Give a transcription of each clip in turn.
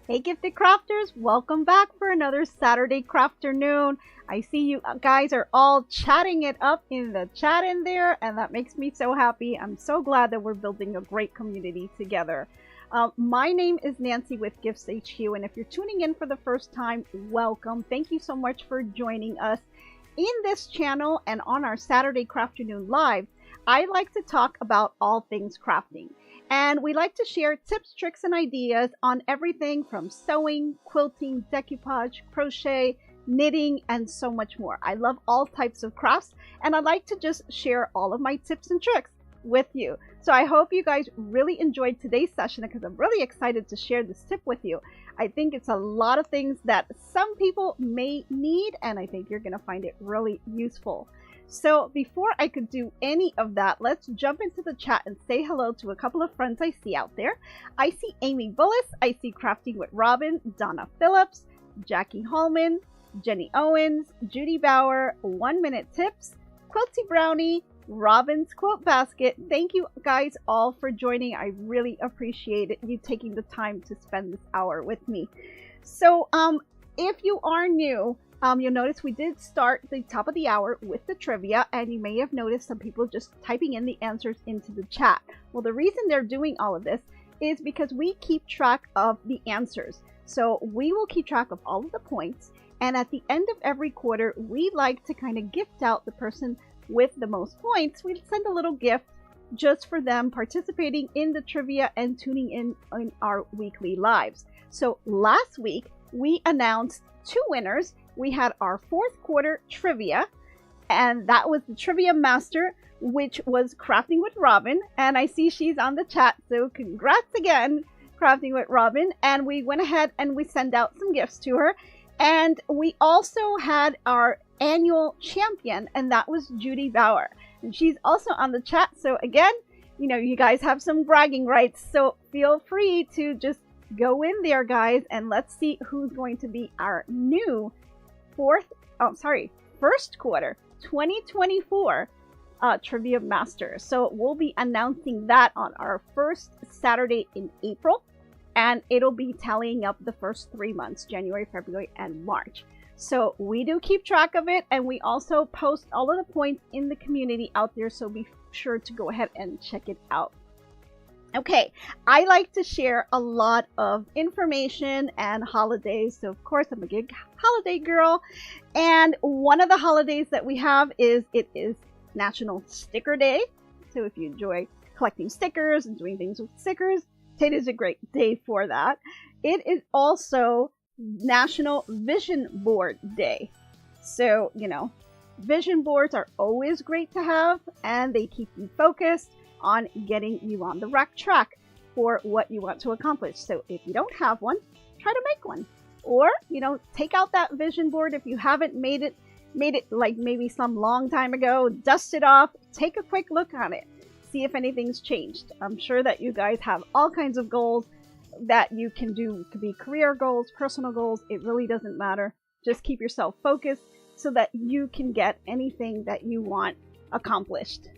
Hey gifted crafters, welcome back for another Saturday CrafterNoon. I see you guys are all chatting it up in the chat in there, and that makes me so happy. I'm so glad that we're building a great community together. My name is Nancy with GiftsHQ, and if you're tuning in for the first time, welcome. Thank you so much for joining us. In this channel and on our Saturday CrafterNoon Live, I like to talk about all things crafting. And we like to share tips, tricks, and ideas on everything from sewing, quilting, decoupage, crochet, knitting, and so much more. I love all types of crafts, and I like to just share all of my tips and tricks with you. So I hope you guys really enjoyed today's session because I'm really excited to share this tip with you. I think it's a lot of things that some people may need, and I think you're going to find it really useful. So before I could do any of that, let's jump into the chat and say hello to a couple of friends I see out there. I see Amy Bullis, I see Crafting with Robin, Donna Phillips, Jackie Hallman, Jenny Owens, Judy Bauer, 1 Minute Tips, Quilty Brownie, Robin's Quilt Basket. Thank you guys all for joining. I really appreciate you taking the time to spend this hour with me. So if you are new, you'll notice we did start the top of the hour with the trivia, and you may have noticed some people just typing in the answers into the chat. Well, the reason they're doing all of this is because we keep track of the answers. So we will keep track of all of the points, and at the end of every quarter, we like to kind of gift out the person with the most points. We send a little gift just for them participating in the trivia and tuning in our weekly lives. So last week, we announced 2 winners. We had our 4th quarter trivia, and that was the trivia master, which was Crafting with Robin. And I see she's on the chat, so congrats again, Crafting with Robin. And we went ahead and we sent out some gifts to her. And we also had our annual champion, and that was Judy Bauer. And she's also on the chat. So again, you know, you guys have some bragging rights, so feel free to just go in there, guys, and let's see who's going to be our new first quarter 2024 trivia master. So we'll be announcing that on our first Saturday in April, and it'll be tallying up the first 3 months, January, February, and March. So we do keep track of it, and we also post all of the points in the community out there, so be sure to go ahead and check it out. Okay, I like to share a lot of information and holidays. So of course I'm a big holiday girl. And one of the holidays that we have is National Sticker Day. So if you enjoy collecting stickers and doing things with stickers, it is a great day for that. It is also National Vision Board Day. So, you know, vision boards are always great to have, and they keep you focused on getting you on the right track for what you want to accomplish. So if you don't have one, try to make one. Or, you know, take out that vision board if you haven't made it like maybe some long time ago, dust it off, take a quick look on it, see if anything's changed. I'm sure that you guys have all kinds of goals that you can do. It could be career goals, personal goals, it really doesn't matter. Just keep yourself focused so that you can get anything that you want accomplished.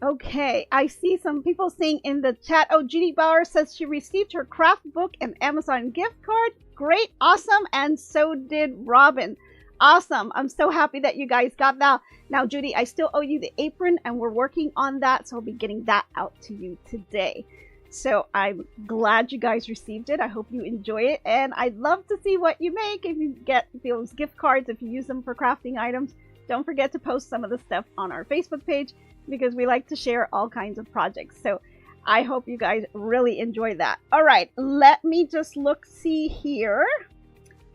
Okay, I see some people saying in the chat, oh, Judy Bauer says she received her craft book and Amazon gift card. Great, awesome, and so did Robin. Awesome, I'm so happy that you guys got that. Now, Judy, I still owe you the apron, and we're working on that, so I'll be getting that out to you today. So I'm glad you guys received it. I hope you enjoy it, and I'd love to see what you make if you get those gift cards, if you use them for crafting items. Don't forget to post some of the stuff on our Facebook page, because we like to share all kinds of projects. So I hope you guys really enjoy that. All right, let me just see here.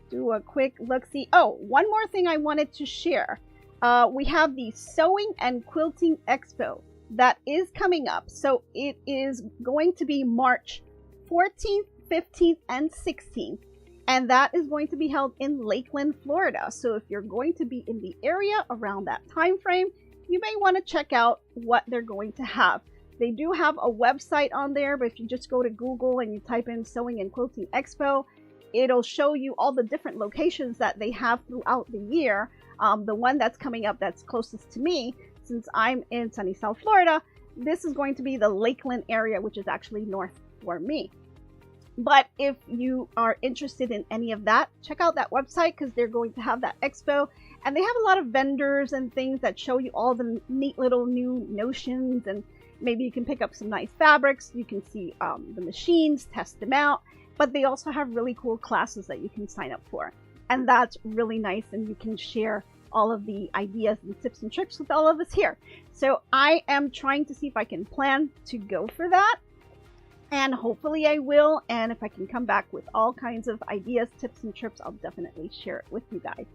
Do a quick look-see. Oh, one more thing I wanted to share. We have the Sewing and Quilting Expo that is coming up. So it is going to be March 14th, 15th, and 16th. And that is going to be held in Lakeland, Florida. So if you're going to be in the area around that time frame, you may want to check out what they're going to have. They do have a website on there, but if you just go to Google and you type in Sewing and Quilting Expo, it'll show you all the different locations that they have throughout the year. The one that's coming up that's closest to me, since I'm in sunny South Florida, this is going to be the Lakeland area, which is actually north for me. But if you are interested in any of that, check out that website because they're going to have that expo. And they have a lot of vendors and things that show you all the neat little new notions. And maybe you can pick up some nice fabrics. You can see the machines, test them out. But they also have really cool classes that you can sign up for. And that's really nice. And you can share all of the ideas and tips and tricks with all of us here. So I am trying to see if I can plan to go for that. And hopefully I will. And if I can come back with all kinds of ideas, tips, and tricks, I'll definitely share it with you guys.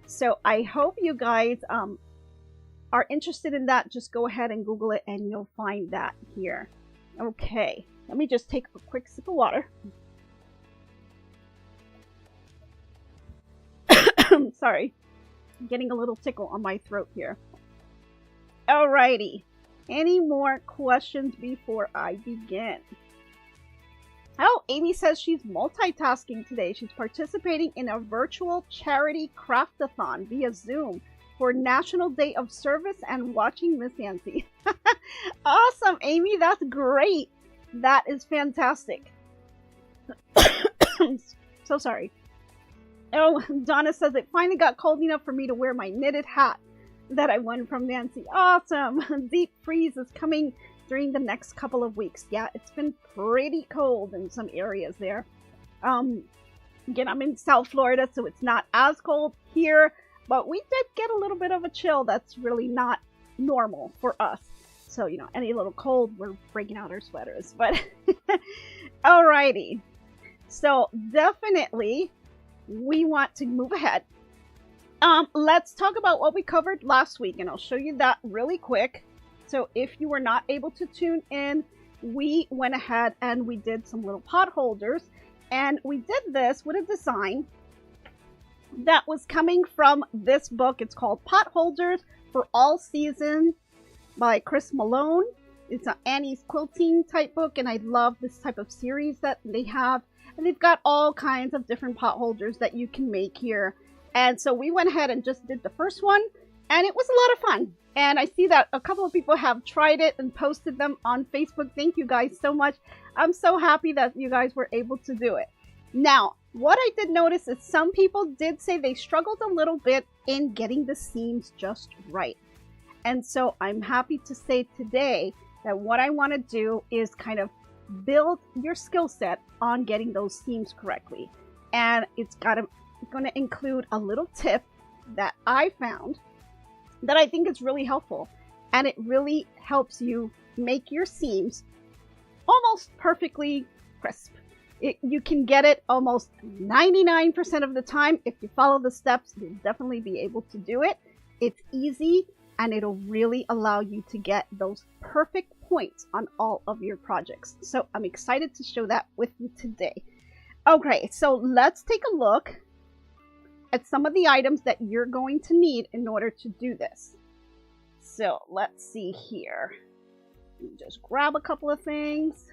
So I hope you guys are interested in that. Just go ahead and Google it and you'll find that here. Okay, let me just take a quick sip of water. Sorry, I'm getting a little tickle on my throat here. Alrighty, any more questions before I begin? Oh, Amy says she's multitasking today. She's participating in a virtual charity craftathon via Zoom for National Day of Service and watching Miss Nancy. Awesome, Amy. That's great. That is fantastic. So sorry. Oh, Donna says it finally got cold enough for me to wear my knitted hat that I won from Nancy. Awesome. Deep freeze is coming during the next couple of weeks. Yeah, it's been pretty cold in some areas there. Again, I'm in South Florida, so it's not as cold here, but we did get a little bit of a chill that's really not normal for us. So, you know, any little cold, we're breaking out our sweaters. But alrighty. So definitely we want to move ahead. Let's talk about what we covered last week, and I'll show you that really quick. So if you were not able to tune in, we went ahead and we did some little pot holders. And we did this with a design that was coming from this book. It's called Pot Holders for All Seasons by Chris Malone. It's an Annie's Quilting type book, and I love this type of series that they have. And they've got all kinds of different pot holders that you can make here. And so we went ahead and just did the first one, and it was a lot of fun. And I see that a couple of people have tried it and posted them on Facebook. Thank you guys so much. I'm so happy that you guys were able to do it. Now, what I did notice is some people did say they struggled a little bit in getting the seams just right. And so I'm happy to say today that what I want to do is kind of build your skill set on getting those seams correctly. And it's going to include a little tip that I found that I think is really helpful, and it really helps you make your seams almost perfectly crisp. You can get it almost 99% of the time. If you follow the steps, you'll definitely be able to do it. It's easy, and it'll really allow you to get those perfect points on all of your projects. So I'm excited to show that with you today. Okay, so let's take a look at some of the items that you're going to need in order to do this. So let's see here. Just grab a couple of things.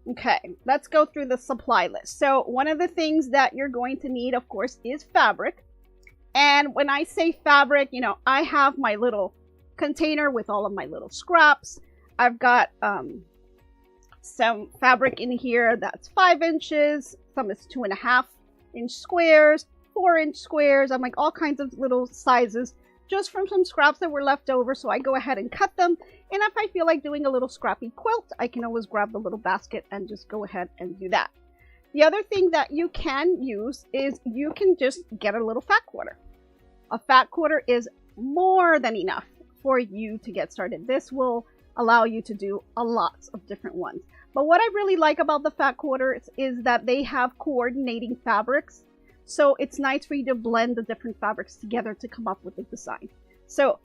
Okay, let's go through the supply list. So one of the things that you're going to need, of course, is fabric. And when I say fabric, you know, I have my little container with all of my little scraps. I've got some fabric in here that's 5 inches. Some is 2.5-inch squares. 4-inch squares. I'm like all kinds of little sizes just from some scraps that were left over. So I go ahead and cut them. And if I feel like doing a little scrappy quilt, I can always grab the little basket and just go ahead and do that. The other thing that you can use is you can just get a little fat quarter. A fat quarter is more than enough for you to get started. This will allow you to do a lot of different ones. But what I really like about the fat quarters is that they have coordinating fabrics. So it's nice for you to blend the different fabrics together to come up with a design. So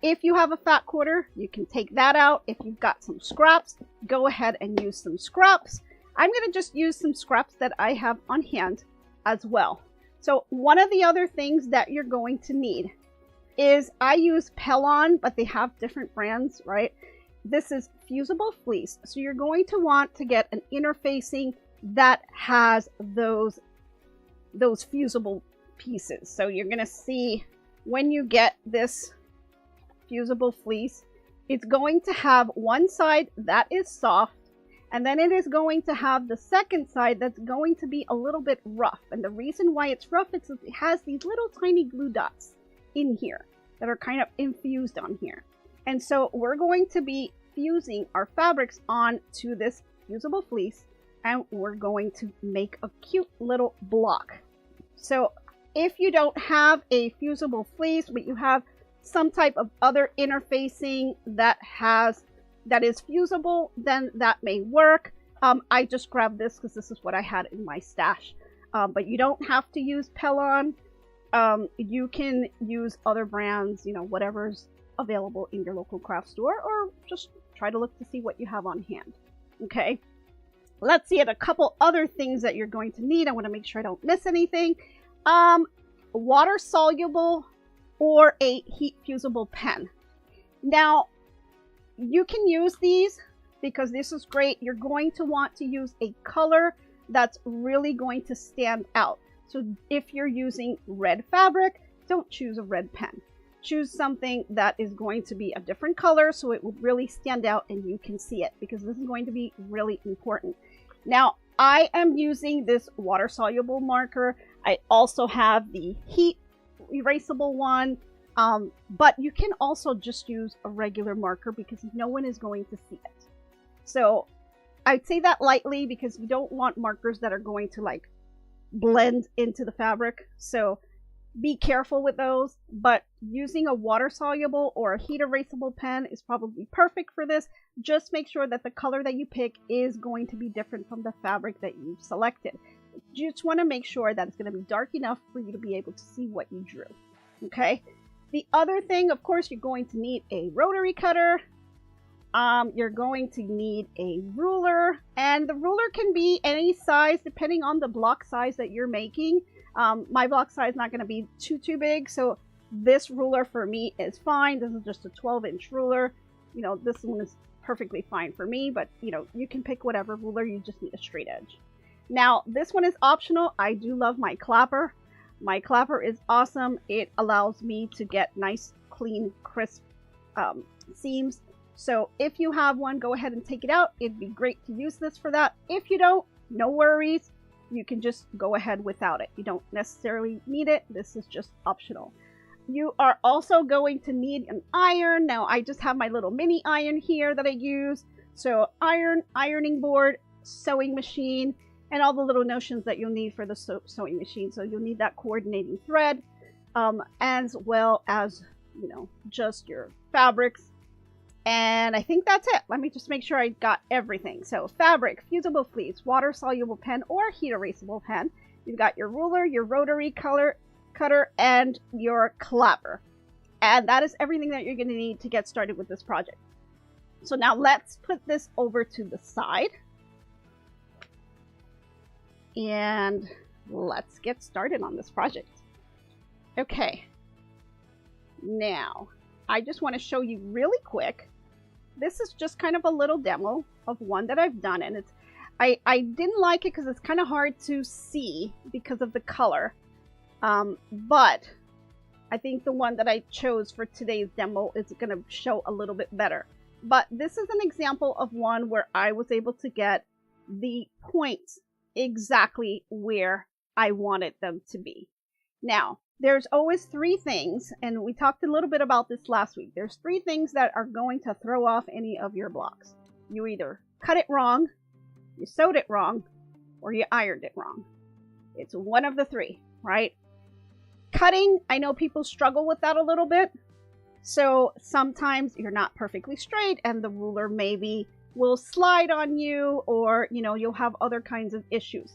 if you have a fat quarter, you can take that out. If you've got some scraps, go ahead and use some scraps. I'm going to just use some scraps that I have on hand as well. So one of the other things that you're going to need is I use Pellon, but they have different brands, right? This is Fusible Fleece. So you're going to want to get an interfacing that has those fusible pieces. So you're going to see when you get this Fusible Fleece, it's going to have one side that is soft And then it is going to have the second side that's going to be a little bit rough. And the reason why it's rough is it has these little tiny glue dots in here that are kind of infused on here. And so we're going to be fusing our fabrics onto this fusible fleece, and we're going to make a cute little block. So if you don't have a fusible fleece, but you have some type of other interfacing that is fusible, then that may work. I just grabbed this because this is what I had in my stash. But you don't have to use Pellon. You can use other brands, you know, whatever's available in your local craft store, or just try to look to see what you have on hand. Okay, let's see at a couple other things that you're going to need. I want to make sure I don't miss anything. Water soluble or a heat fusible pen. Now, you can use these because this is great. You're going to want to use a color that's really going to stand out. So if you're using red fabric, don't choose a red pen. Choose something that is going to be a different color so it will really stand out and you can see it, because this is going to be really important. Now, I am using this water soluble marker. I also have the heat erasable one, but you can also just use a regular marker because no one is going to see it. So I'd say that lightly because you don't want markers that are going to like blend into the fabric. So be careful with those, but using a water soluble or a heat erasable pen is probably perfect for this. Just make sure that the color that you pick is going to be different from the fabric that you've selected. You just want to make sure that it's going to be dark enough for you to be able to see what you drew. Okay. The other thing, of course, you're going to need a rotary cutter. You're going to need a ruler, and the ruler can be any size depending on the block size that you're making. My block size is not going to be too big, so this ruler for me is fine. This is just a 12-inch ruler. You know, this one is perfectly fine for me, but you know, you can pick whatever ruler. You just need a straight edge. Now, this one is optional. I do love my clapper. My clapper is awesome. It allows me to get nice, clean, crisp seams. So if you have one, go ahead and take it out. It'd be great to use this for that. If you don't, no worries. You can just go ahead without it. You don't necessarily need it. This is just optional. You are also going to need an iron. Now, I just have my little mini iron here that I use. So iron, ironing board, sewing machine, and all the little notions that you'll need for the sewing machine. So you'll need that coordinating thread, as well as, you know, just your fabrics. And I think that's it. Let me just make sure I got everything. So fabric, fusible fleece, water soluble pen or heat erasable pen. You've got your ruler, your rotary cutter, and your clapper. And that is everything that you're going to need to get started with this project. So now let's put this over to the side. And let's get started on this project. Okay. Now, I just want to show you really quick. This is just kind of a little demo of one that I've done, and it's I didn't like it because it's kind of hard to see because of the color, but I think the one that I chose for today's demo is going to show a little bit better. But this is an example of one where I was able to get the points exactly where I wanted them to be. Now, there's always three things, and we talked a little bit about this last week. There's three things that are going to throw off any of your blocks. You either cut it wrong, you sewed it wrong, or you ironed it wrong. It's one of the three, right? Cutting, I know people struggle with that a little bit. So sometimes you're not perfectly straight and the ruler maybe will slide on you, or, you know, you'll have other kinds of issues.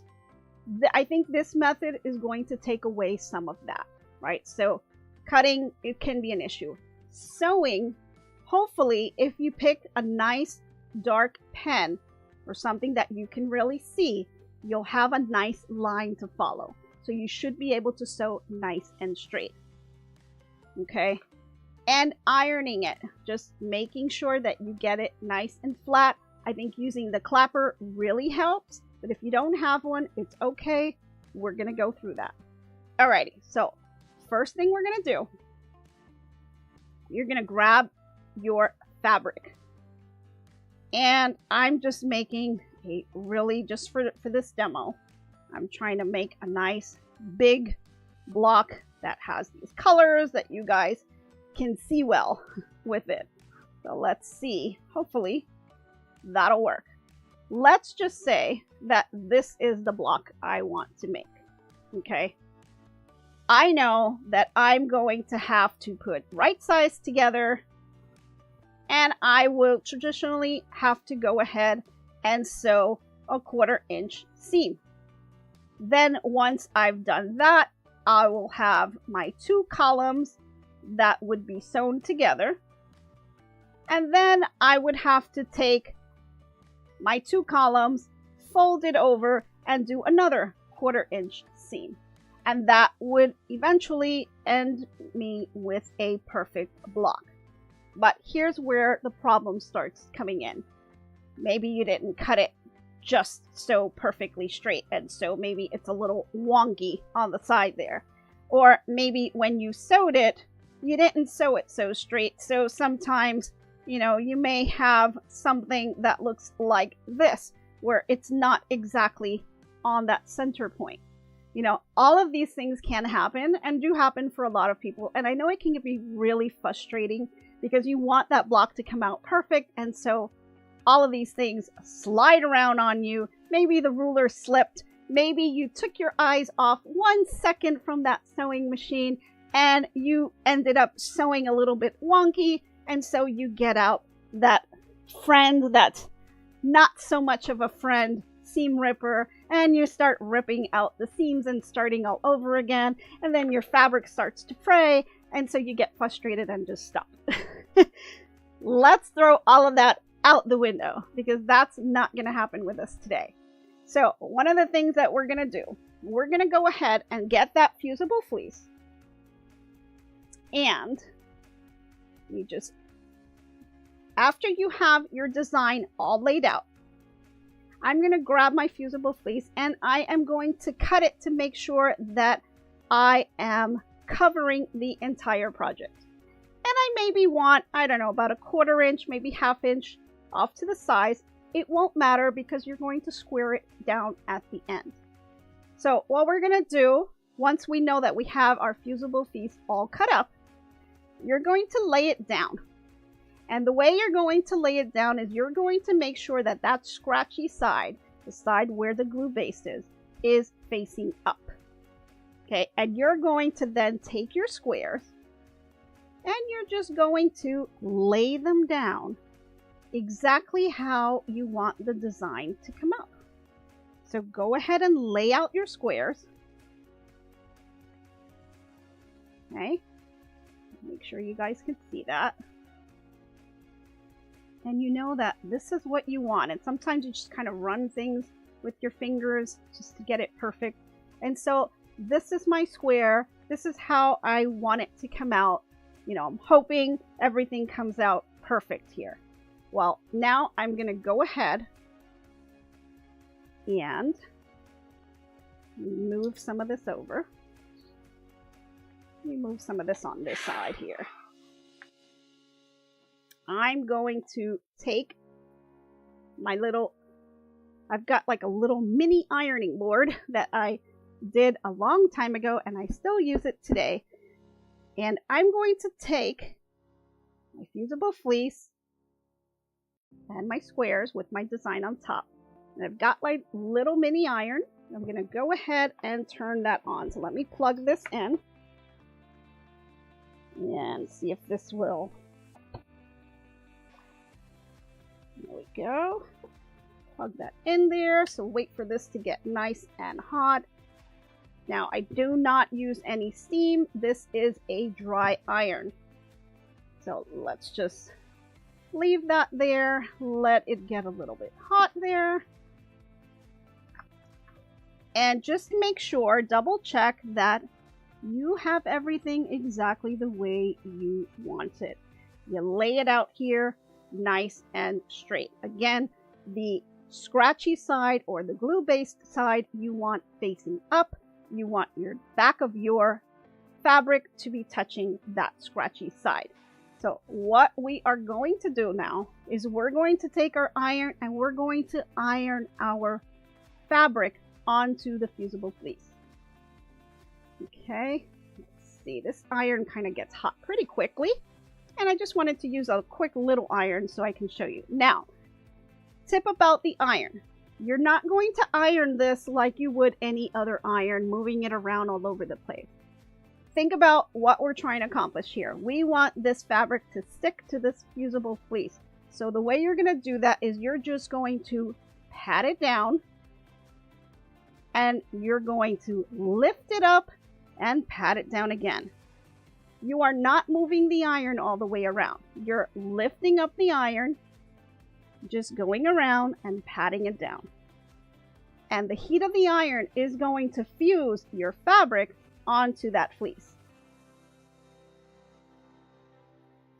I think this method is going to take away some of that, right? So cutting, it can be an issue. Sewing, hopefully, if you pick a nice dark pen or something that you can really see, you'll have a nice line to follow. So you should be able to sew nice and straight. Okay? And ironing it, just making sure that you get it nice and flat. I think using the clapper really helps. But if you don't have one, it's okay. We're going to go through that. Alrighty, so first thing we're going to do, you're going to grab your fabric. And I'm just making a really, just for this demo, I'm trying to make a nice big block that has these colors that you guys can see well with it. So let's see, hopefully that'll work. Let's just say that this is the block I want to make, okay? I know that I'm going to have to put right sides together, and I will traditionally have to go ahead and sew a 1/4 inch seam. Then once I've done that, I will have my 2 columns that would be sewn together. And then I would have to take my 2 columns, fold it over, and do another 1/4 inch seam. And that would eventually end me with a perfect block. But here's where the problem starts coming in. Maybe you didn't cut it just so perfectly straight, and so maybe it's a little wonky on the side there. Or maybe when you sewed it, you didn't sew it so straight, so sometimes, you know, you may have something that looks like this, where it's not exactly on that center point. You know, all of these things can happen and do happen for a lot of people, and I know it can be really frustrating because you want that block to come out perfect, and so all of these things slide around on you. Maybe the ruler slipped. Maybe you took your eyes off 1 second from that sewing machine and you ended up sewing a little bit wonky. And so you get out that friend that's not so much of a friend, seam ripper, and you start ripping out the seams and starting all over again. And then your fabric starts to fray. And so you get frustrated and just stop. Let's throw all of that out the window, because that's not going to happen with us today. So one of the things that we're going to do, we're going to go ahead and get that fusible fleece, and you just, after you have your design all laid out, I'm going to grab my fusible fleece and I am going to cut it to make sure that I am covering the entire project. And I maybe want, I don't know, about a 1/4 inch, maybe 1/2 inch off to the sides. It won't matter because you're going to square it down at the end. So what we're going to do, once we know that we have our fusible fleece all cut up, you're going to lay it down. And the way you're going to lay it down is you're going to make sure that that scratchy side, the side where the glue base is facing up. Okay, and you're going to then take your squares and you're just going to lay them down exactly how you want the design to come out. So go ahead and lay out your squares. Okay, make sure you guys can see that. And you know that this is what you want. And sometimes you just kind of run things with your fingers just to get it perfect. And so this is my square. This is how I want it to come out. You know, I'm hoping everything comes out perfect here. Well, now I'm going to go ahead and move some of this over. Let me move some of this on this side here. I'm going to take my little, I've got like a little mini ironing board that I did a long time ago and I still use it today. And I'm going to take my fusible fleece and my squares with my design on top. And I've got my little mini iron. I'm going to go ahead and turn that on. So let me plug this in and see if this will. There we go. Plug that in there. So wait for this to get nice and hot. Now I do not use any steam. This is a dry iron. So let's just leave that there. Let it get a little bit hot there. And just make sure, double check that you have everything exactly the way you want it. You lay it out here nice and straight. Again, the scratchy side or the glue-based side you want facing up. You want your back of your fabric to be touching that scratchy side. So what we are going to do now is we're going to take our iron and we're going to iron our fabric onto the fusible fleece. Okay, let's see, this iron kind of gets hot pretty quickly, and I just wanted to use a quick little iron so I can show you. Now, tip about the iron. You're not going to iron this like you would any other iron, moving it around all over the place. Think about what we're trying to accomplish here. We want this fabric to stick to this fusible fleece. So the way you're going to do that is you're just going to pat it down, and you're going to lift it up and pat it down again. You are not moving the iron all the way around. You're lifting up the iron, just going around and patting it down. And the heat of the iron is going to fuse your fabric onto that fleece.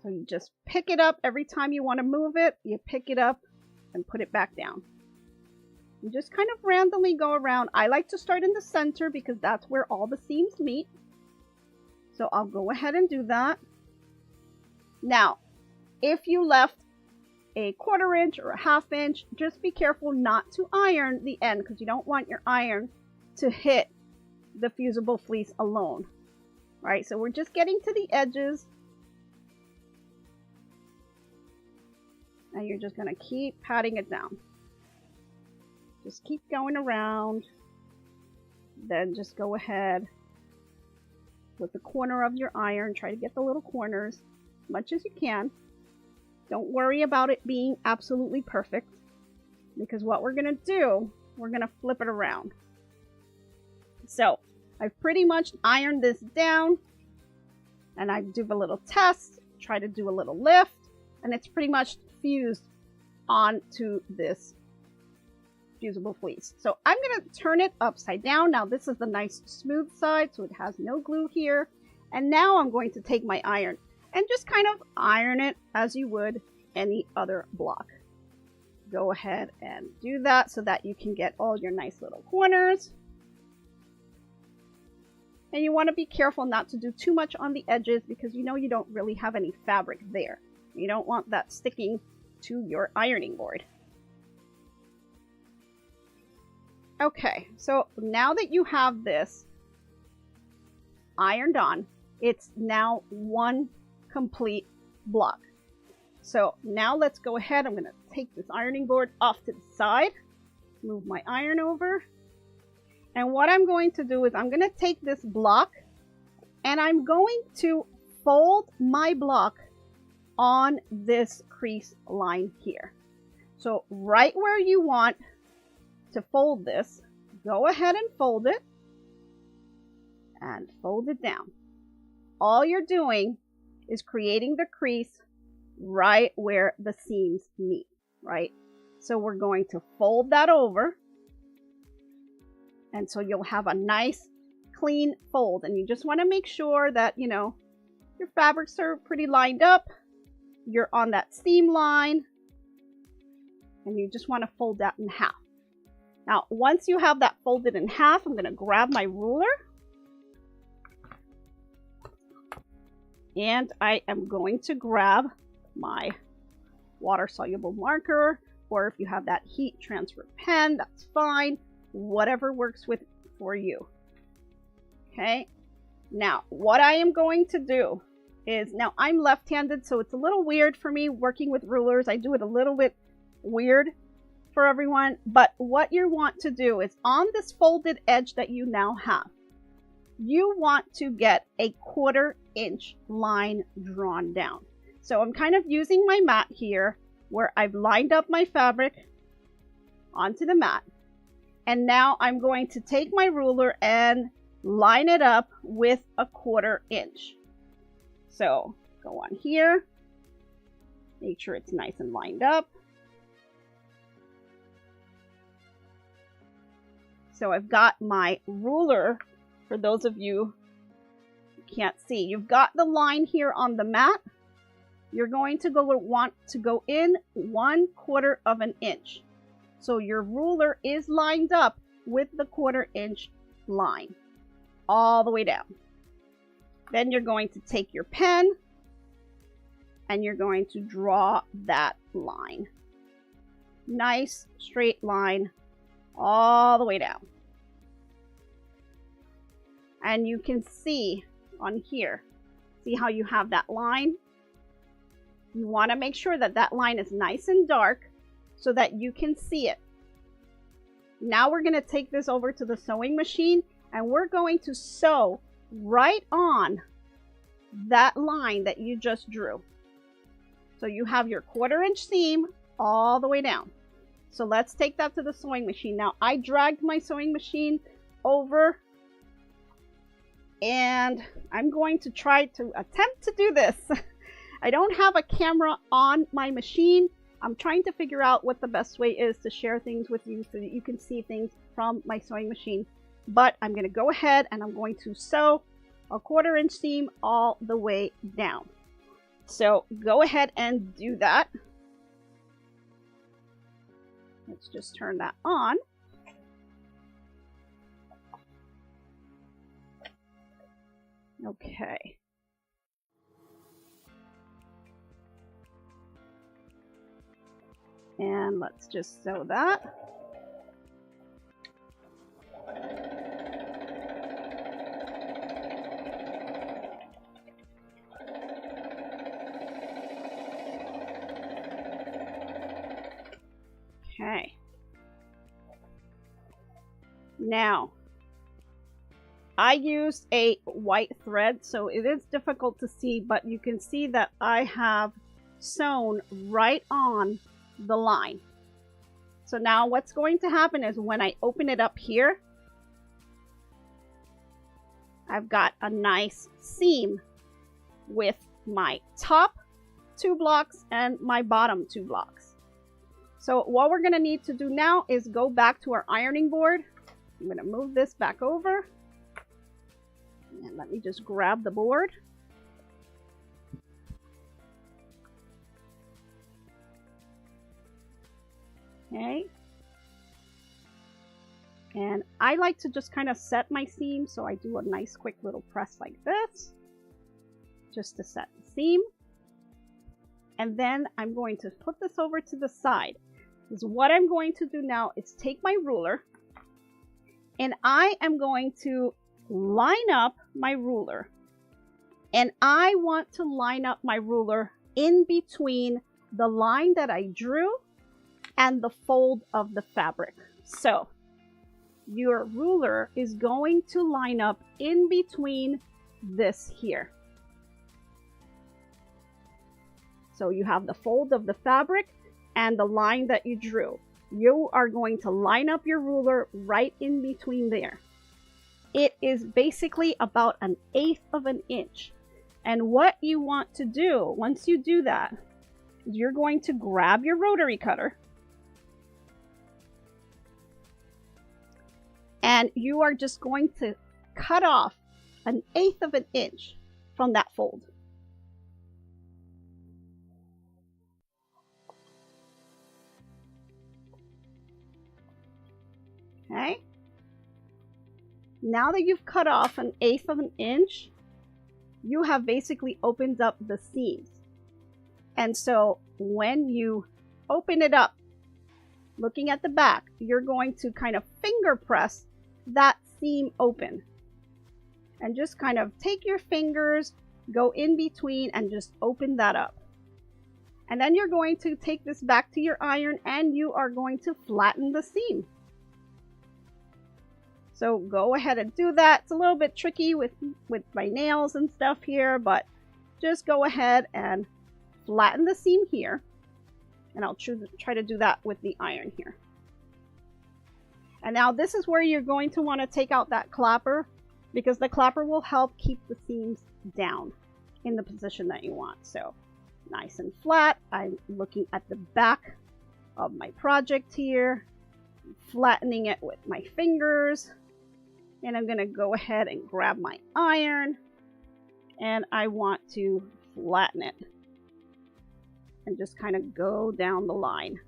So you just pick it up every time you want to move it. You pick it up and put it back down. You just kind of randomly go around. I like to start in the center because that's where all the seams meet. So I'll go ahead and do that. Now, if you left a 1/4 inch or a 1/2 inch, just be careful not to iron the end because you don't want your iron to hit the fusible fleece alone. Right, so we're just getting to the edges, and you're just going to keep patting it down. Just keep going around, then just go ahead with the corner of your iron, try to get the little corners as much as you can. Don't worry about it being absolutely perfect, because what we're going to do, we're going to flip it around. So I've pretty much ironed this down, and I do a little test, try to do a little lift, and it's pretty much fused onto this fusible fleece. So I'm going to turn it upside down. Now this is the nice smooth side, so it has no glue here. And now I'm going to take my iron and just kind of iron it as you would any other block. Go ahead and do that so that you can get all your nice little corners. And you want to be careful not to do too much on the edges because you know you don't really have any fabric there. You don't want that sticking to your ironing board. Okay, so now that you have this ironed on, it's now one complete block. So now let's go ahead. I'm going to take this ironing board off to the side, move my iron over. And what I'm going to do is I'm going to take this block and I'm going to fold my block on this crease line here. So right where you want to fold this, go ahead and fold it and fold it down. All you're doing is creating the crease right where the seams meet, right? So we're going to fold that over. And so you'll have a nice clean fold, and you just want to make sure that, you know, your fabrics are pretty lined up. You're on that seam line, and you just want to fold that in half. Now, once you have that folded in half, I'm going to grab my ruler, and I am going to grab my water-soluble marker, or if you have that heat transfer pen, that's fine. Whatever works for you. Okay, now what I am going to do is, now I'm left-handed, so it's a little weird for me working with rulers. I do it a little bit weird for everyone, but what you want to do is on this folded edge that you now have, you want to get a 1/4 inch line drawn down. So I'm kind of using my mat here where I've lined up my fabric onto the mat. And now I'm going to take my ruler and line it up with a 1/4 inch. So go on here, make sure it's nice and lined up. So I've got my ruler, for those of you who can't see, you've got the line here on the mat. You're going to want to go in 1/4 of an inch. So your ruler is lined up with the 1/4 inch line all the way down. Then you're going to take your pen and you're going to draw that line. Nice straight line all the way down. And you can see on here, see how you have that line? You want to make sure that that line is nice and dark so that you can see it. Now we're going to take this over to the sewing machine and we're going to sew right on that line that you just drew. So you have your 1/4 inch seam all the way down. So let's take that to the sewing machine. Now I dragged my sewing machine over and I'm going to try to attempt to do this. I don't have a camera on my machine. I'm trying to figure out what the best way is to share things with you so that you can see things from my sewing machine. But I'm going to go ahead and I'm going to sew a 1/4 inch seam all the way down. So go ahead and do that. Let's just turn that on. Okay. And let's just sew that. Okay. Now, I used a white thread, so it is difficult to see, but you can see that I have sewn right on the line. So now what's going to happen is when I open it up here, I've got a nice seam with my top 2 blocks and my bottom 2 blocks. So what we're going to need to do now is go back to our ironing board. I'm going to move this back over. And let me just grab the board. Okay. And I like to just kind of set my seam, so I do a nice quick little press like this, just to set the seam. And then I'm going to put this over to the side. Because what I'm going to do now is take my ruler, and I am going to line up my ruler. And I want to line up my ruler in between the line that I drew and the fold of the fabric. So your ruler is going to line up in between this here. So you have the fold of the fabric and the line that you drew. You are going to line up your ruler right in between there. It is basically about 1/8 of an inch. And what you want to do, once you do that, is you're going to grab your rotary cutter and you are just going to cut off 1/8 of an inch from that fold. Okay. Now that you've cut off 1/8 of an inch, you have basically opened up the seams. And so when you open it up, looking at the back, you're going to kind of finger press that seam open. And just kind of take your fingers, go in between, and just open that up. And then you're going to take this back to your iron and you are going to flatten the seam. So go ahead and do that. It's a little bit tricky with my nails and stuff here, but just go ahead and flatten the seam here. And I'll try to do that with the iron here. And now this is where you're going to want to take out that clapper, because the clapper will help keep the seams down in the position that you want. So nice and flat. I'm looking at the back of my project here, flattening it with my fingers. And I'm going to go ahead and grab my iron, and I want to flatten it and just kind of go down the line.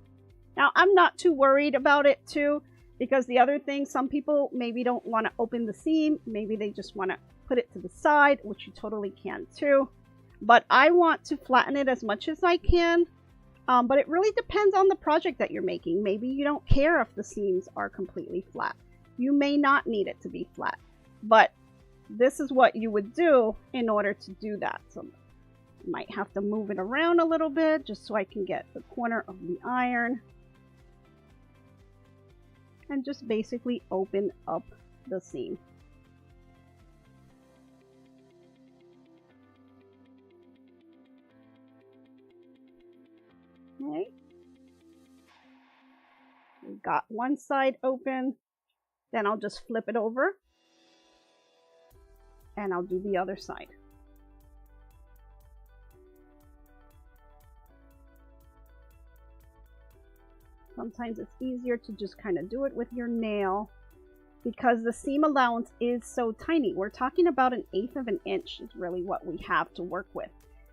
Now, I'm not too worried about it too, because the other thing, some people maybe don't want to open the seam. Maybe they just want to put it to the side, which you totally can too. but I want to flatten it as much as I can. But it really depends on the project that you're making. Maybe you don't care if the seams are completely flat. You may not need it to be flat, but this is what you would do in order to do that. So I might have to move it around a little bit just so I can get the corner of the iron. And just basically open up the seam. Okay. We've got one side open. Then I'll just flip it over. And I'll do the other side. Sometimes it's easier to just kind of do it with your nail because the seam allowance is so tiny. We're talking about 1/8 of an inch is really what we have to work with.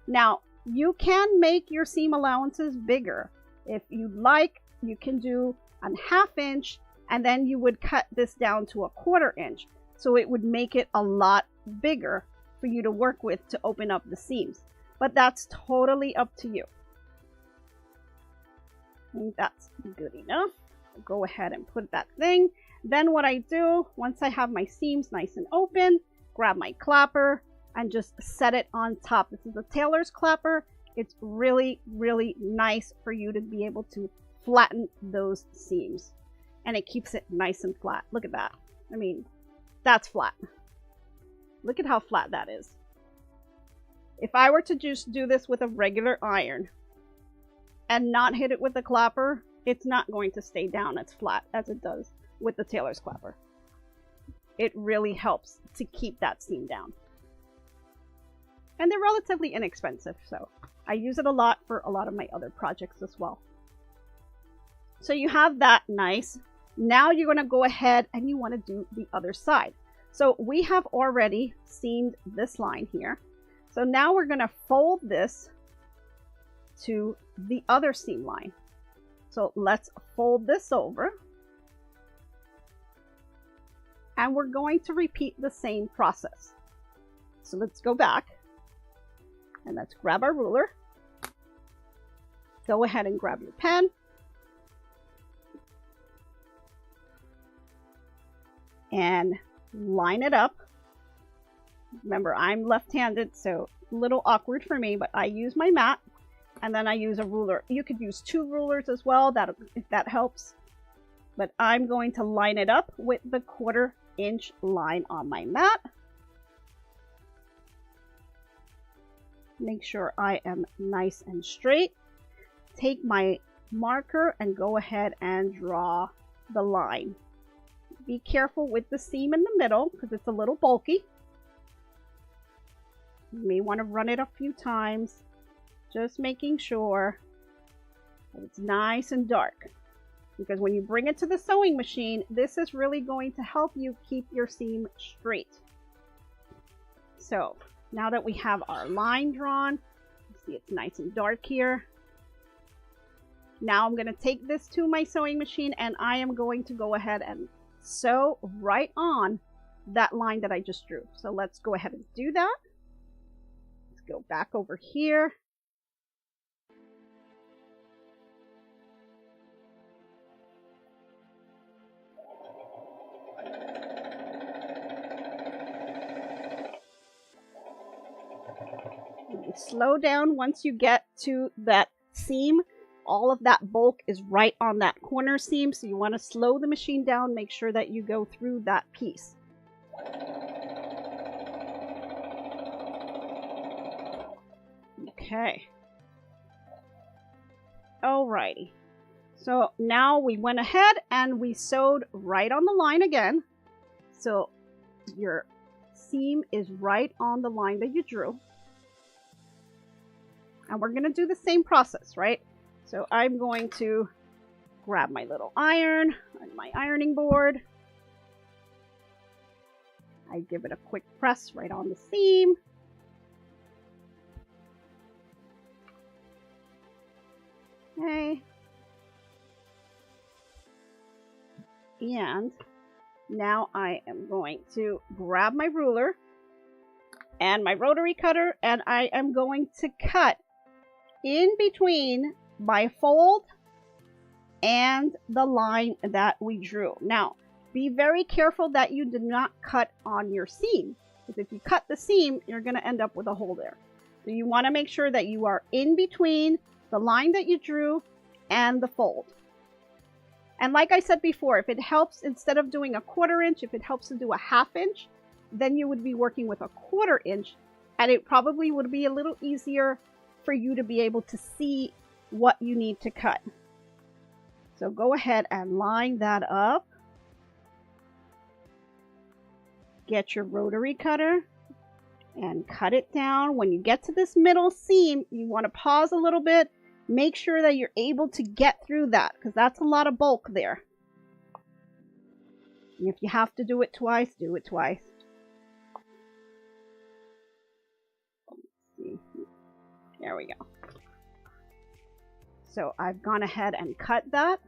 Now, you can make your seam allowances bigger. If you'd like, you can do a 1/2 inch and then you would cut this down to 1/4 inch. So it would make it a lot bigger for you to work with to open up the seams. But that's totally up to you. I think that's good enough. I'll go ahead and put that thing. Then what I do, once I have my seams nice and open, grab my clapper and just set it on top. This is a tailor's clapper. It's really, really nice for you to be able to flatten those seams. And it keeps it nice and flat. Look at that. I mean, that's flat. Look at how flat that is. If I were to just do this with a regular iron and not hit it with the clapper, it's not going to stay down as flat as it does with the tailor's clapper. It really helps to keep that seam down. And they're relatively inexpensive, so I use it a lot for a lot of my other projects as well. So you have that nice. Now you're going to go ahead and you want to do the other side. So we have already seamed this line here. So now we're going to fold this to the other seam line. So let's fold this over. And we're going to repeat the same process. So let's go back and let's grab our ruler. Go ahead and grab your pen. And line it up. Remember, I'm left-handed, so a little awkward for me, but I use my mat and then I use a ruler. You could use 2 rulers as well, if that helps. But I'm going to line it up with the 1/4 inch line on my mat. Make sure I am nice and straight. Take my marker and go ahead and draw the line. Be careful with the seam in the middle because it's a little bulky. You may want to run it a few times, just making sure that it's nice and dark. Because when you bring it to the sewing machine, this is really going to help you keep your seam straight. So now that we have our line drawn, you see it's nice and dark here. Now I'm going to take this to my sewing machine and I am going to go ahead and sew right on that line that I just drew. So let's go ahead and do that. Let's go back over here. You slow down once you get to that seam. All of that bulk is right on that corner seam, so you want to slow the machine down, make sure that you go through that piece. Okay. Alrighty. So now we went ahead and we sewed right on the line again. So your seam is right on the line that you drew. And we're going to do the same process, right? So I'm going to grab my little iron and my ironing board. I give it a quick press right on the seam. Okay. And now I am going to grab my ruler and my rotary cutter, and I am going to cut in between my fold and the line that we drew. Now, be very careful that you do not cut on your seam, because if you cut the seam, you're going to end up with a hole there. So you want to make sure that you are in between the line that you drew and the fold. And like I said before, if it helps, instead of doing a 1/4 inch, if it helps to do a 1/2 inch, then you would be working with a 1/4 inch, and it probably would be a little easier for you to be able to see what you need to cut. So go ahead and line that up. Get your rotary cutter and cut it down. When you get to this middle seam, you want to pause a little bit. Make sure that you're able to get through that, because that's a lot of bulk there. And if you have to do it twice, do it twice. Let's see. There we go. So I've gone ahead and cut that.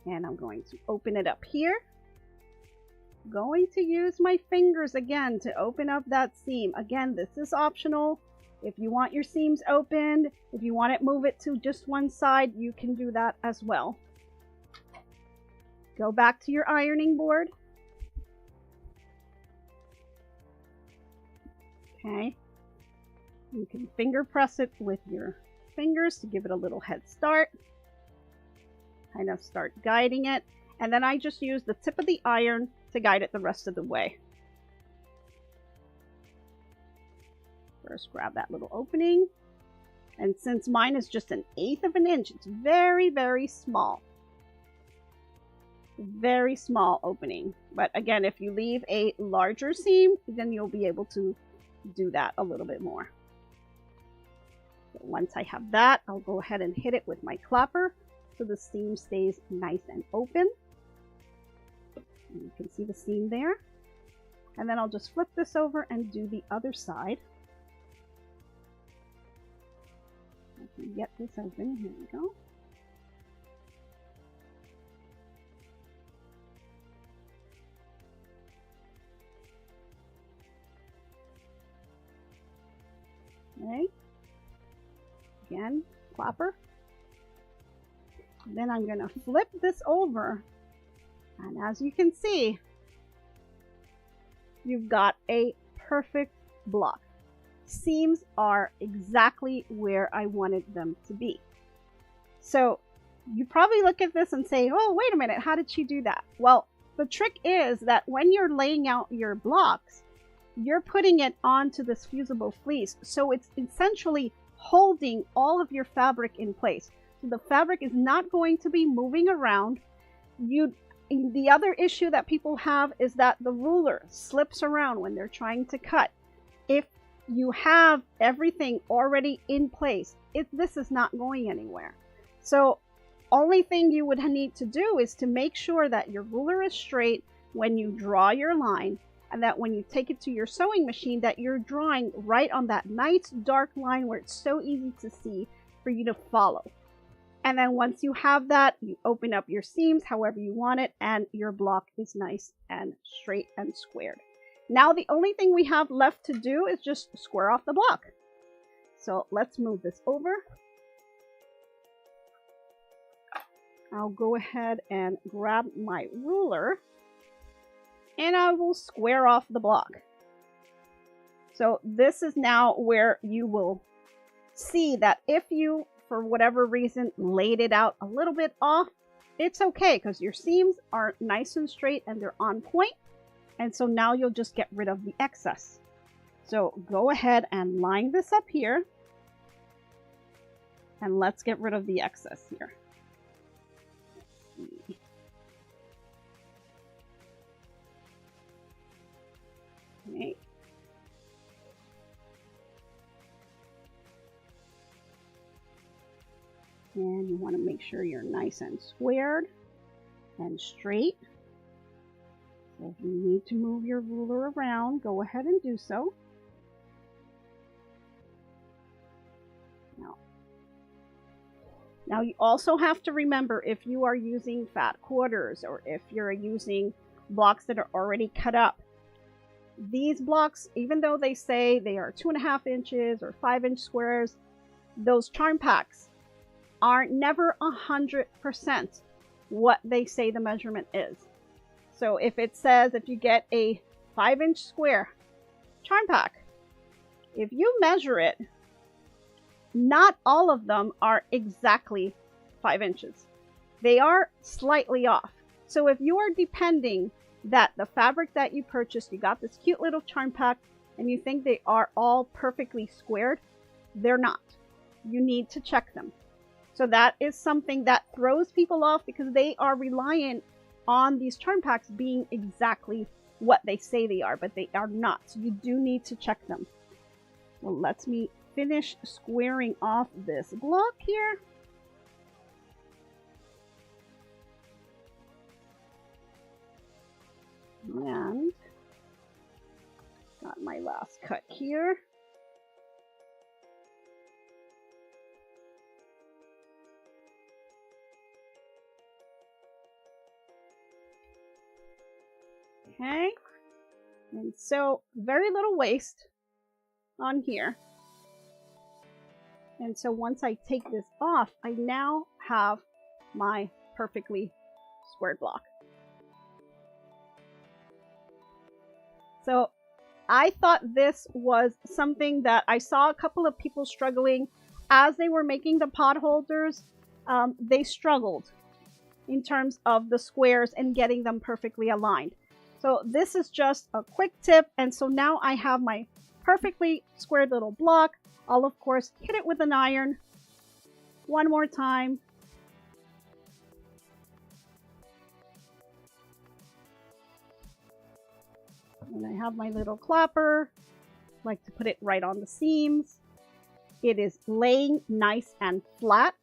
And I'm going to open it up here. Going to use my fingers again to open up that seam. Again, this is optional. If you want your seams opened, if you want it move it to just one side, you can do that as well. Go back to your ironing board. Okay. You can finger press it with your fingers to give it a little head start. Kind of start guiding it. And then I just use the tip of the iron to guide it the rest of the way. First, grab that little opening. And since mine is just 1/8 of an inch, it's very, very small. Very small opening. But again, if you leave a larger seam, then you'll be able to do that a little bit more. So once I have that, I'll go ahead and hit it with my clapper so the seam stays nice and open. And you can see the seam there. And then I'll just flip this over and do the other side. I can get this open. Here we go. Okay. Again, clapper. Then I'm going to flip this over. And as you can see, you've got a perfect block. Seams are exactly where I wanted them to be. So you probably look at this and say, oh, wait a minute, how did she do that? Well, the trick is that when you're laying out your blocks, you're putting it onto this fusible fleece. So it's essentially holding all of your fabric in place. So the fabric is not going to be moving around. The other issue that people have is that the ruler slips around when they're trying to cut. If you have everything already in place, this is not going anywhere. So only thing you would need to do is to make sure that your ruler is straight when you draw your line, and that when you take it to your sewing machine, that you're drawing right on that nice dark line where it's so easy to see for you to follow. And then once you have that, you open up your seams however you want it, and your block is nice and straight and squared. Now the only thing we have left to do is just square off the block. So let's move this over. I'll go ahead and grab my ruler, and I will square off the block. So this is now where you will see that if you, for whatever reason, laid it out a little bit off, it's okay, because your seams are nice and straight and they're on point. And so now you'll just get rid of the excess. So go ahead and line this up here. And let's get rid of the excess here. Okay. And you want to make sure you're nice and squared and straight. So if you need to move your ruler around, go ahead and do so. Now you also have to remember, if you are using fat quarters or if you're using blocks that are already cut up, these blocks, even though they say they are 2.5 inches or 5-inch squares, those charm packs are never 100% what they say the measurement is. So if it says if you get a 5-inch square charm pack, if you measure it, not all of them are exactly 5 inches. They are slightly off. So if you are depending that the fabric that you purchased, you got this cute little charm pack, and you think they are all perfectly squared, they're not. You need to check them. So that is something that throws people off because they are reliant on these charm packs being exactly what they say they are, but they are not. So you do need to check them. Well, let me finish squaring off this block here. And got my last cut here. Okay, and so very little waste on here. And so once I take this off, I now have my perfectly squared block. So I thought this was something that I saw a couple of people struggling as they were making the pot holders. They struggled in terms of the squares and getting them perfectly aligned. So this is just a quick tip. And so now I have my perfectly squared little block. I'll of course hit it with an iron one more time. And I have my little clapper. I like to put it right on the seams. It is laying nice and flat.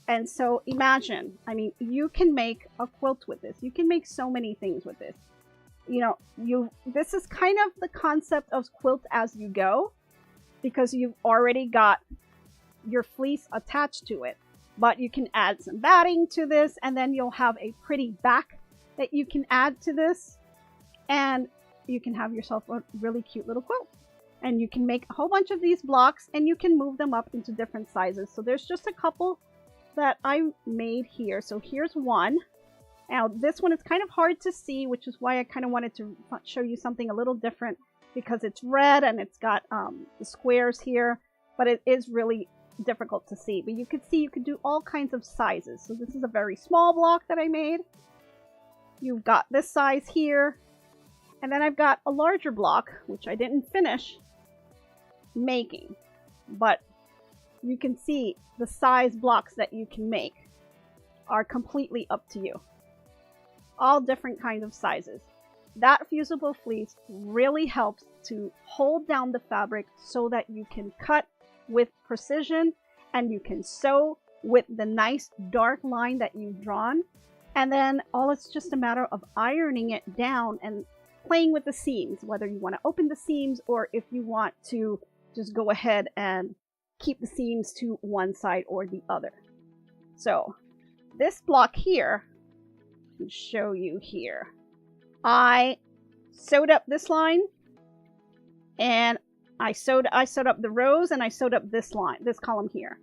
And so imagine, I mean, you can make a quilt with this. You can make so many things with this. You know, this is kind of the concept of quilt as you go, because you've already got your fleece attached to it. But you can add some batting to this, and then you'll have a pretty back that you can add to this. And you can have yourself a really cute little quilt. And you can make a whole bunch of these blocks, and you can move them up into different sizes. So there's just a couple that I made here. So here's one. Now this one is kind of hard to see, which is why I kind of wanted to show you something a little different, because it's red and it's got the squares here, but it is really difficult to see. But you could see you could do all kinds of sizes. So this is a very small block that I made. You've got this size here, and then I've got a larger block, which I didn't finish making, but you can see the size blocks that you can make are completely up to you. All different kinds of sizes. That fusible fleece really helps to hold down the fabric so that you can cut with precision and you can sew with the nice dark line that you've drawn. And then it's just a matter of ironing it down and playing with the seams, whether you want to open the seams or if you want to just go ahead and keep the seams to one side or the other. So this block here, I'll show you here. I sewed up this line, and I sewed up the rows, and I sewed up this line, this column here.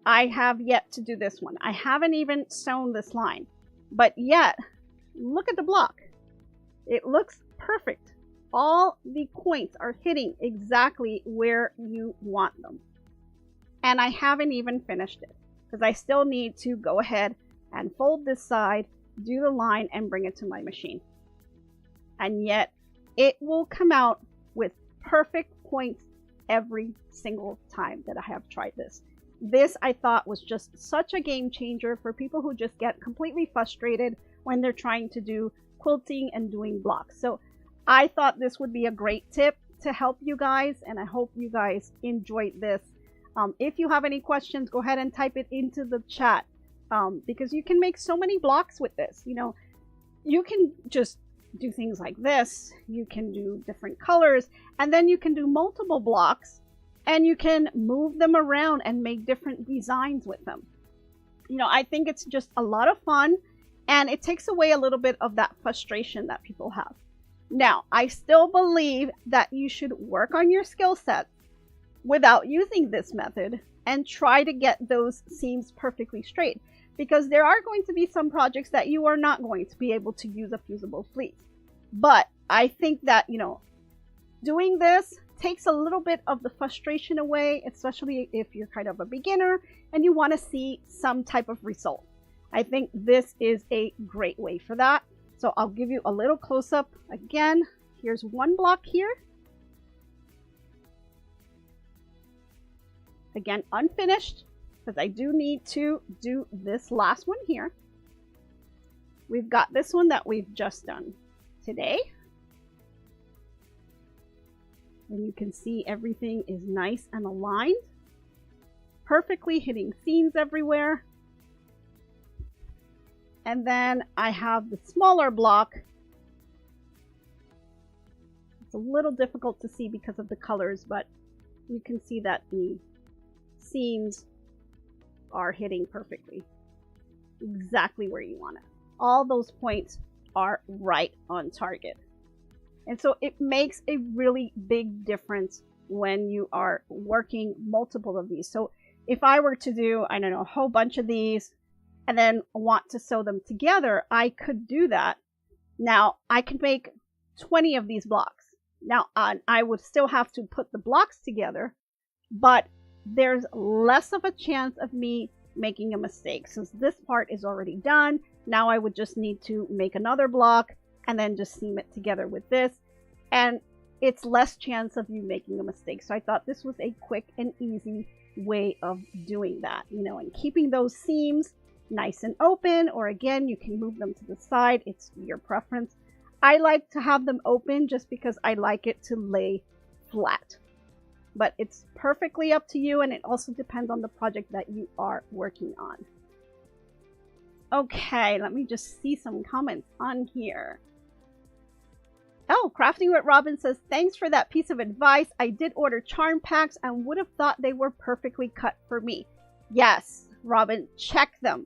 I have yet to do this one. I haven't even sewn this line, but yet look at the block. It looks perfect. All the points are hitting exactly where you want them. And I haven't even finished it because I still need to go ahead and fold this side, do the line, and bring it to my machine. And yet it will come out with perfect points every single time that I have tried this. This I thought was just such a game changer for people who just get completely frustrated when they're trying to do quilting and doing blocks. So I thought this would be a great tip to help you guys, and I hope you guys enjoyed this. If you have any questions, go ahead and type it into the chat, because you can make so many blocks with this. You know, you can just do things like this. You can do different colors, and then you can do multiple blocks, and you can move them around and make different designs with them. You know, I think it's just a lot of fun, and it takes away a little bit of that frustration that people have. Now, I still believe that you should work on your skill set without using this method and try to get those seams perfectly straight, because there are going to be some projects that you are not going to be able to use a fusible fleece. But I think that, you know, doing this takes a little bit of the frustration away, especially if you're kind of a beginner and you want to see some type of result. I think this is a great way for that. So I'll give you a little close-up again. Here's one block here. Again, unfinished, because I do need to do this last one here. We've got this one that we've just done today. And you can see everything is nice and aligned, perfectly hitting seams everywhere. And then I have the smaller block. It's a little difficult to see because of the colors, but you can see that the seams are hitting perfectly, exactly where you want it. All those points are right on target. And so it makes a really big difference when you are working multiple of these. So if I were to do, I don't know, a whole bunch of these and then want to sew them together, I could do that. Now I could make 20 of these blocks. Now I would still have to put the blocks together, but there's less of a chance of me making a mistake. Since this part is already done, now I would just need to make another block and then just seam it together with this, and it's less chance of you making a mistake. So I thought this was a quick and easy way of doing that, you know, and keeping those seams nice and open, or again, you can move them to the side. It's your preference. I like to have them open just because I like it to lay flat, but it's perfectly up to you, and it also depends on the project that you are working on. Okay, let me just see some comments on here. Oh, Crafting with Robin says, thanks for that piece of advice. I did order charm packs and would have thought they were perfectly cut for me. Yes, Robin, check them,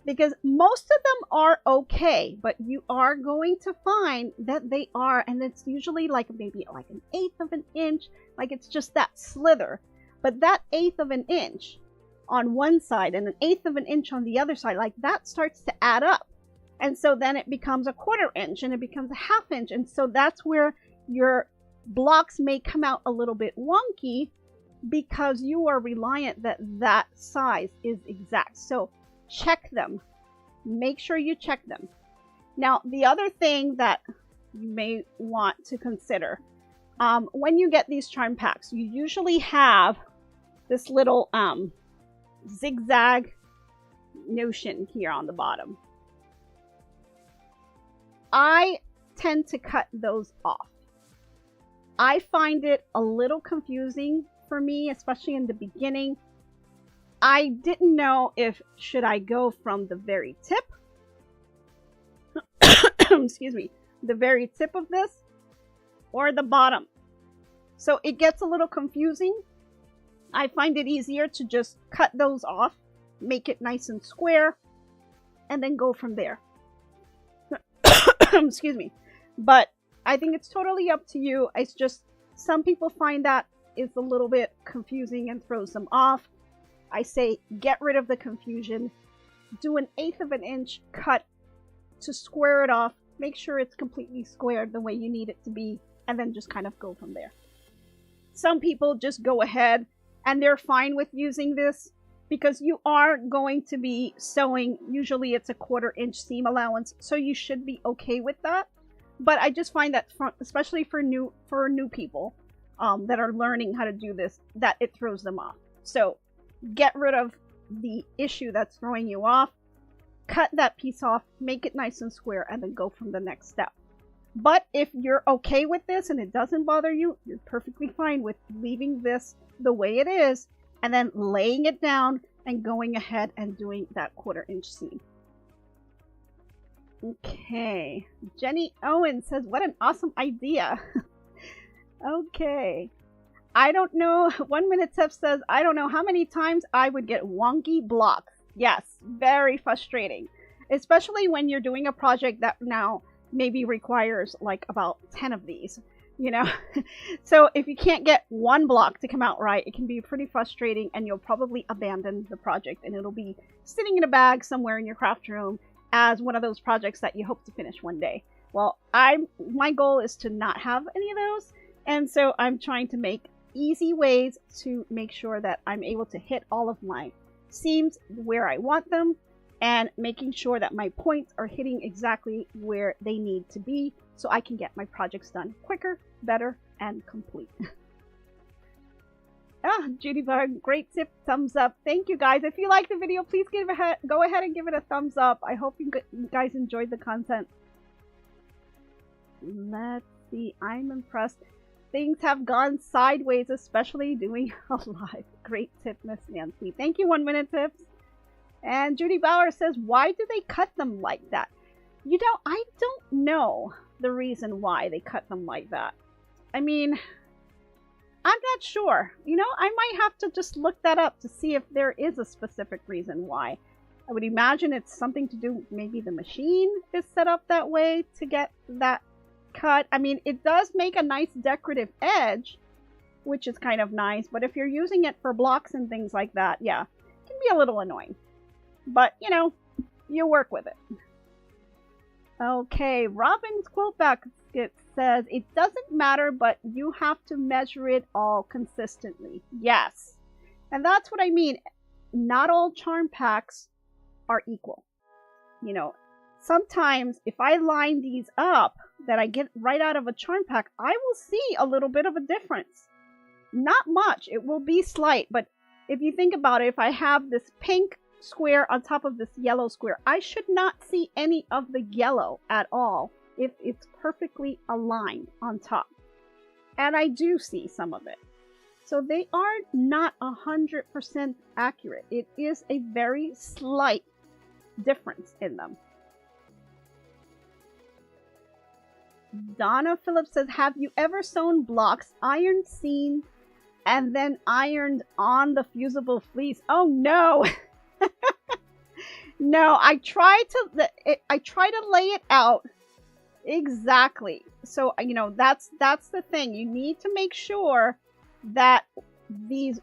because most of them are okay, but you are going to find that they are, and it's usually like maybe like an 1/8 of an inch, like it's just that slither. But that 1/8 of an inch on one side and an 1/8 of an inch on the other side, like that starts to add up. And so then it becomes a 1/4 inch and it becomes a 1/2 inch. And so that's where your blocks may come out a little bit wonky, because you are reliant that that size is exact. So check them. Make sure you check them. Now, the other thing that you may want to consider, when you get these charm packs, you usually have this little zigzag notion here on the bottom. I tend to cut those off. I find it a little confusing for me, especially in the beginning. I didn't know if should I go from the very tip, excuse me, the very tip of this, or the bottom. So it gets a little confusing. I find it easier to just cut those off, make it nice and square, and then go from there. Excuse me. But I think it's totally up to you. It's just some people find that is a little bit confusing and throws them off. I say get rid of the confusion. Do an 1/8 of an inch cut to square it off. Make sure it's completely squared the way you need it to be, and then just kind of go from there. Some people just go ahead and they're fine with using this, because you are going to be sewing, usually it's a 1/4 inch seam allowance, so you should be okay with that. But I just find that, especially for new people that are learning how to do this, that it throws them off. So get rid of the issue that's throwing you off, cut that piece off, make it nice and square, and then go from the next step. But if you're okay with this and it doesn't bother you, you're perfectly fine with leaving this the way it is, and then laying it down and going ahead and doing that 1/4 inch seam. Okay, Jenny Owen says, what an awesome idea. Okay, I don't know, 1 Minute Tiff says, I don't know how many times I would get wonky blocks. Yes, very frustrating, especially when you're doing a project that now maybe requires like about 10 of these, you know. So if you can't get one block to come out right, it can be pretty frustrating, and you'll probably abandon the project, and it'll be sitting in a bag somewhere in your craft room as one of those projects that you hope to finish one day. Well, my goal is to not have any of those, and so I'm trying to make easy ways to make sure that I'm able to hit all of my seams where I want them, and making sure that my points are hitting exactly where they need to be so I can get my projects done quicker, better, and complete. Judy Bug, great tip, thumbs up. Thank you guys. If you like the video, please go ahead and give it a thumbs up. I hope you guys enjoyed the content. Let's see, I'm impressed. Things have gone sideways, especially doing a live. Great tip, Miss Nancy. Thank you, 1 Minute Tips. And Judy Bauer says, why do they cut them like that? You know, I don't know the reason why they cut them like that. I mean, I'm not sure. You know, I might have to just look that up to see if there is a specific reason why. I would imagine it's something to do, maybe the machine is set up that way to get that cut. I mean, it does make a nice decorative edge, which is kind of nice, but if you're using it for blocks and things like that, yeah, it can be a little annoying. But, you know, you work with it. Okay, Robin's Quilt Basket says, it doesn't matter, but you have to measure it all consistently. Yes. And that's what I mean. Not all charm packs are equal. You know, sometimes if I line these up that I get right out of a charm pack, I will see a little bit of a difference. Not much. It will be slight, but if you think about it, if I have this pink square on top of this yellow square, I should not see any of the yellow at all if it's perfectly aligned on top. And I do see some of it. So they are not 100% accurate. It is a very slight difference in them. Donna Phillips says, have you ever sewn blocks, ironed seam, and then ironed on the fusible fleece? Oh no! No, I try to lay it out exactly. So, you know, that's the thing. You need to make sure that the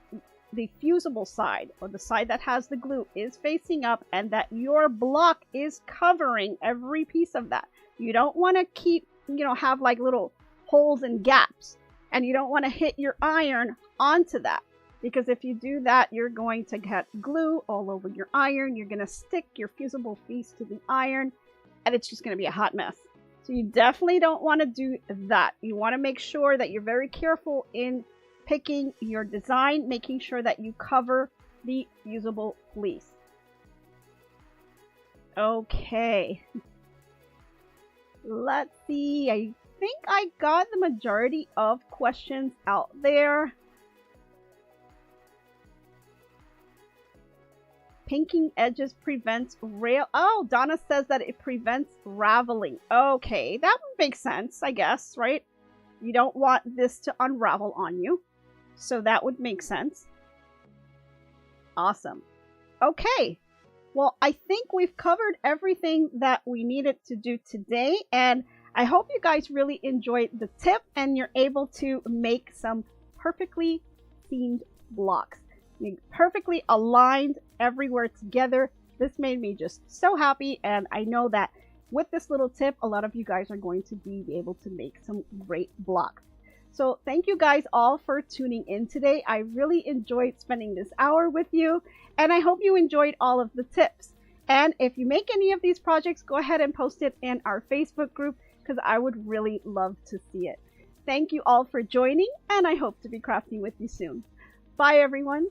fusible side, or the side that has the glue, is facing up, and that your block is covering every piece of that. You don't want to keep, you know, have like little holes and gaps, and you don't want to hit your iron onto that. Because if you do that, you're going to get glue all over your iron. You're going to stick your fusible fleece to the iron, and it's just going to be a hot mess. So you definitely don't want to do that. You want to make sure that you're very careful in picking your design, making sure that you cover the fusible fleece. Okay. Let's see. I think I got the majority of questions out there. Pinking edges prevents Oh, Donna says that it prevents raveling. Okay, that would make sense, I guess, right? You don't want this to unravel on you. So that would make sense. Awesome. Okay. Well, I think we've covered everything that we needed to do today. And I hope you guys really enjoyed the tip and you're able to make some perfectly seamed blocks. Perfectly aligned everywhere together. This made me just so happy, and I know that with this little tip, a lot of you guys are going to be able to make some great blocks. So thank you guys all for tuning in today. I really enjoyed spending this hour with you, and I hope you enjoyed all of the tips. And if you make any of these projects, go ahead and post it in our Facebook group, because I would really love to see it. Thank you all for joining, and I hope to be crafting with you soon. Bye everyone.